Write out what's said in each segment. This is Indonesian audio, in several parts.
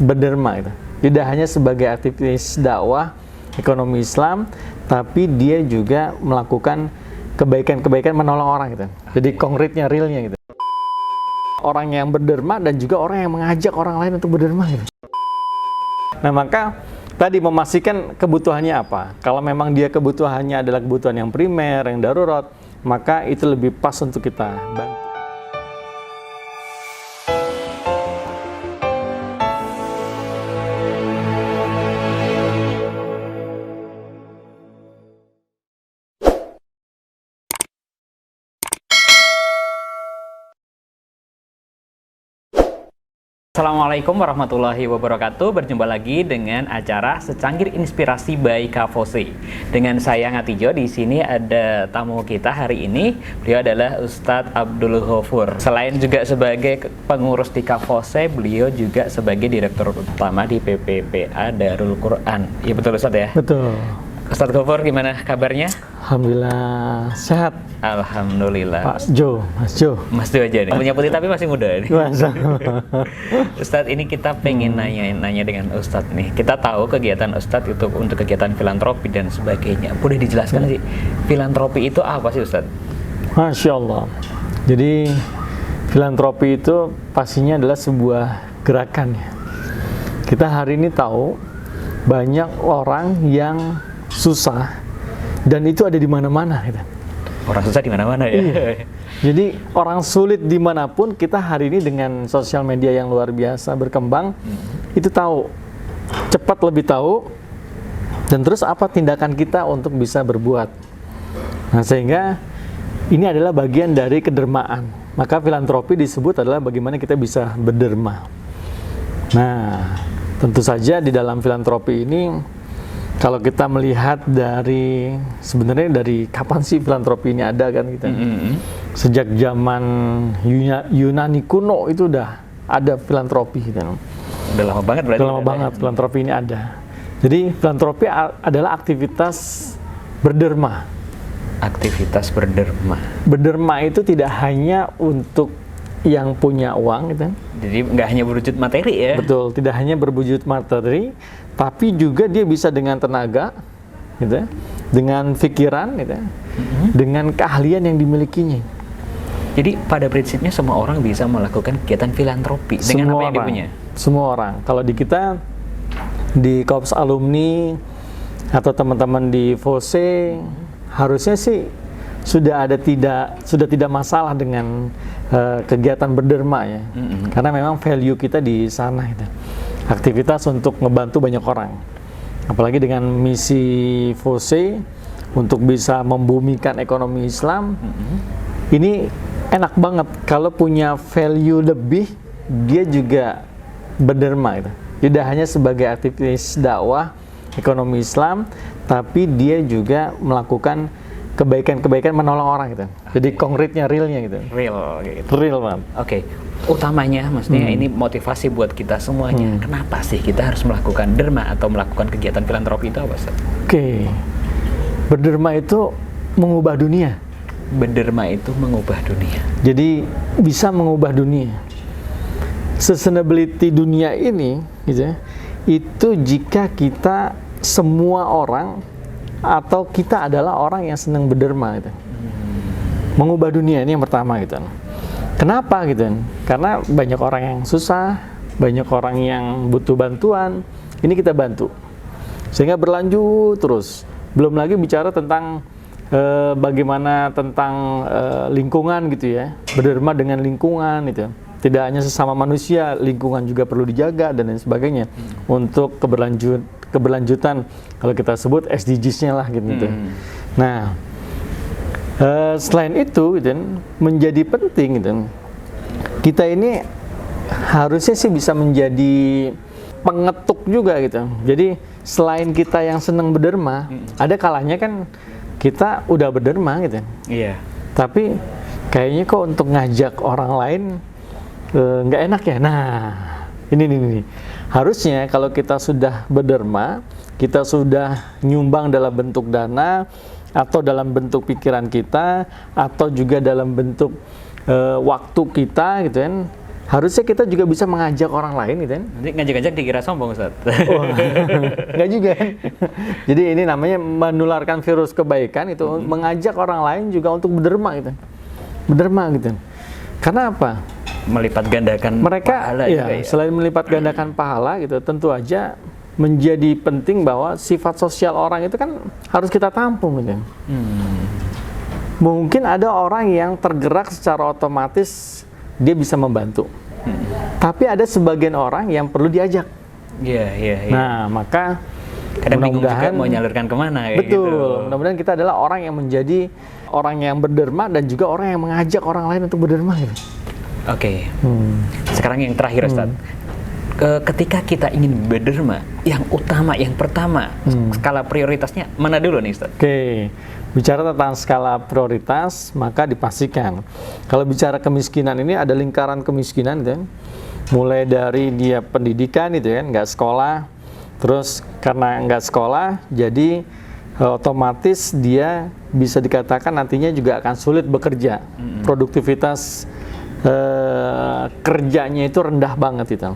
berderma gitu. Tidak hanya sebagai aktivis dakwah ekonomi Islam, tapi dia juga melakukan kebaikan-kebaikan, menolong orang gitu. Jadi konkretnya, realnya gitu. Orang yang berderma dan juga orang yang mengajak orang lain untuk berderma gitu. Nah, maka tadi memastikan kebutuhannya apa. Kalau memang dia kebutuhannya adalah kebutuhan yang primer, yang darurat, maka itu lebih pas untuk kita bantu. Assalamualaikum warahmatullahi wabarakatuh. Berjumpa lagi dengan acara Secangkir Inspirasi by Kavose. Dengan saya Ngatijo. Di sini ada tamu kita hari ini. Beliau adalah Ustadz Abdul Ghafur. Selain juga sebagai pengurus di Kavose, beliau juga sebagai direktur utama di PPPA Darul Quran. Iya betul Ustadz ya? Betul. Ustadz Ghafur, gimana kabarnya? Alhamdulillah sehat. Alhamdulillah. Mas Jo aja nih. Punya putih tapi masih muda nih. Ustadz, ini kita pengen nanya dengan Ustadz nih. Kita tahu kegiatan Ustadz itu untuk kegiatan filantropi dan sebagainya. Boleh dijelaskan sih, filantropi itu apa sih Ustadz? Masya Allah. Jadi filantropi itu pastinya adalah sebuah gerakan ya. Kita hari ini tahu banyak orang yang susah dan itu ada di mana-mana gitu. Orang susah di mana-mana ya. Iya. Jadi orang sulit dimanapun, kita hari ini dengan sosial media yang luar biasa berkembang, itu tahu, cepat lebih tahu, dan terus apa tindakan kita untuk bisa berbuat. Nah, sehingga ini adalah bagian dari kedermaan. Maka filantropi disebut adalah bagaimana kita bisa berderma. Nah, tentu saja di dalam filantropi ini, kalau kita melihat dari sebenarnya dari kapan sih filantropi ini ada kan kita? Sejak zaman Yunani kuno itu udah ada filantropi gitu. Udah lama banget berarti. Udah lama banget filantropi ini ada. Jadi filantropi adalah aktivitas berderma. Aktivitas berderma. Berderma itu tidak hanya untuk yang punya uang gitu. Jadi nggak hanya berwujud materi ya. Betul, tidak hanya berwujud materi, tapi juga dia bisa dengan tenaga, gitu, dengan pikiran, gitu, dengan keahlian yang dimilikinya. Jadi pada prinsipnya semua orang bisa melakukan kegiatan filantropi dengan apa yang dia punya. Semua orang. Kalau di kita di Korps Alumni atau teman-teman di FOSE, harusnya sih sudah tidak masalah dengan kegiatan berderma ya. Karena memang value kita di sana gitu. Aktivitas untuk ngebantu banyak orang. Apalagi dengan misi FOSE untuk bisa membumikan ekonomi Islam. Ini enak banget kalau punya value lebih, dia juga berderma gitu. Tidak hanya sebagai aktivis dakwah ekonomi Islam, tapi dia juga melakukan kebaikan-kebaikan, menolong orang gitu. Jadi konkretnya, realnya gitu. Real gitu. Real banget. Oke. Utamanya maksudnya ini motivasi buat kita semuanya. Kenapa sih kita harus melakukan derma atau melakukan kegiatan filantropi itu apa, Ustaz? Oke. Berderma itu mengubah dunia. Berderma itu mengubah dunia. Jadi bisa mengubah dunia. Sustainability dunia ini gitu ya, itu jika kita semua orang atau kita adalah orang yang senang berderma gitu. Mengubah dunia ini yang pertama gitu. Kenapa gitu? Karena banyak orang yang susah, banyak orang yang butuh bantuan, ini kita bantu. Sehingga berlanjut terus. Belum lagi bicara tentang bagaimana tentang lingkungan gitu ya. Berderma dengan lingkungan gitu. Tidak hanya sesama manusia, lingkungan juga perlu dijaga dan lain sebagainya. Untuk keberlanjutan, kalau kita sebut SDGs-nya lah gitu. Nah, selain itu gitu, menjadi penting gitu, kita ini harusnya sih bisa menjadi pengetuk juga gitu. Jadi selain kita yang senang berderma, ada kalanya kan kita udah berderma gitu. Iya. Tapi kayaknya kok untuk ngajak orang lain nggak enak ya. Nah, ini. Harusnya kalau kita sudah berderma, kita sudah nyumbang dalam bentuk dana, atau dalam bentuk pikiran kita, atau juga dalam bentuk waktu kita gitu kan, harusnya kita juga bisa mengajak orang lain gitu kan. Nanti ngajak-ngajak dikira sombong, Ustaz. Oh, nggak juga kan. Jadi ini namanya menularkan virus kebaikan itu, mengajak orang lain juga untuk berderma gitu. Berderma gitu. Karena apa? Melipat gandakan Mereka pahala ya, juga ya. selain melipat gandakan pahala gitu, tentu aja menjadi penting bahwa sifat sosial orang itu kan harus kita tampung gitu. Mungkin ada orang yang tergerak secara otomatis dia bisa membantu. Tapi ada sebagian orang yang perlu diajak. Iya. Nah, maka Kadang bingung juga mudah-mudahan mau nyalurkan kemana kayak betul. gitu. Mudah-mudahan kita adalah orang yang menjadi orang yang berderma dan juga orang yang mengajak orang lain untuk berderma gitu. Oke. Sekarang yang terakhir, Ustaz. Ketika kita ingin berderma, yang utama, yang pertama, skala prioritasnya mana dulu nih, Ustaz? Oke, bicara tentang skala prioritas, maka dipastikan kalau bicara kemiskinan ini ada lingkaran kemiskinan gitu kan. Mulai dari dia pendidikan itu kan, nggak sekolah, terus karena nggak sekolah, jadi otomatis dia bisa dikatakan nantinya juga akan sulit bekerja. Produktivitas kerjanya itu rendah banget itu.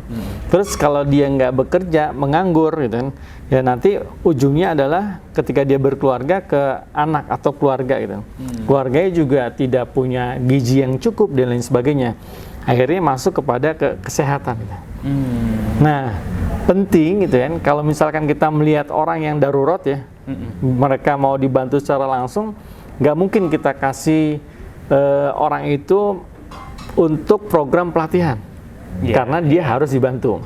Terus kalau dia nggak bekerja, menganggur gitu kan, ya nanti ujungnya adalah ketika dia berkeluarga ke anak atau keluarga gitu. Keluarganya juga tidak punya gizi yang cukup dan lain sebagainya. Akhirnya masuk kepada kesehatan. Gitu. Nah, penting gitu kan, kalau misalkan kita melihat orang yang darurat ya, mereka mau dibantu secara langsung, nggak mungkin kita kasih orang itu untuk program pelatihan, karena dia harus dibantu.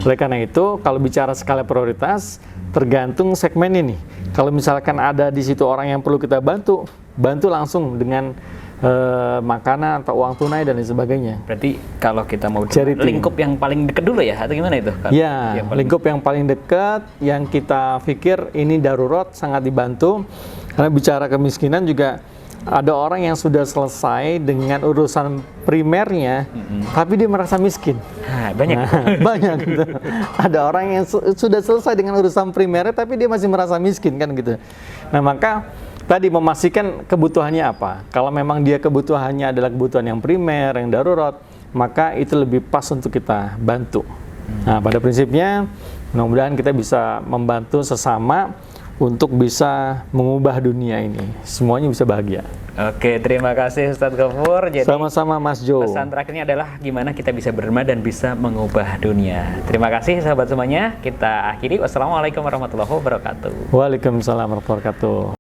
Oleh karena itu, kalau bicara skala prioritas, tergantung segmen ini. Kalau misalkan ada di situ orang yang perlu kita bantu, bantu langsung dengan makanan atau uang tunai dan lain sebagainya. Berarti kalau kita mau Charity. lingkup yang paling dekat dulu ya, atau gimana itu? Ya, lingkup yang paling dekat, yang kita pikir ini darurat, sangat dibantu. Karena bicara kemiskinan juga, ada orang yang sudah selesai dengan urusan primernya, tapi dia merasa miskin. Banyak. Banyak gitu. Ada orang yang sudah selesai dengan urusan primernya, tapi dia masih merasa miskin kan gitu. Nah, maka tadi memastikan kebutuhannya apa. Kalau memang dia kebutuhannya adalah kebutuhan yang primer, yang darurat, maka itu lebih pas untuk kita bantu. Nah, pada prinsipnya, mudah-mudahan kita bisa membantu sesama untuk bisa mengubah dunia ini. Semuanya bisa bahagia. Oke, terima kasih Ustadz Ghafur. Jadi sama-sama Mas Jo. pesan terakhirnya adalah gimana kita bisa berderma dan bisa mengubah dunia. Terima kasih sahabat semuanya. Kita akhiri. Wassalamualaikum warahmatullahi wabarakatuh. Waalaikumsalam warahmatullahi wabarakatuh.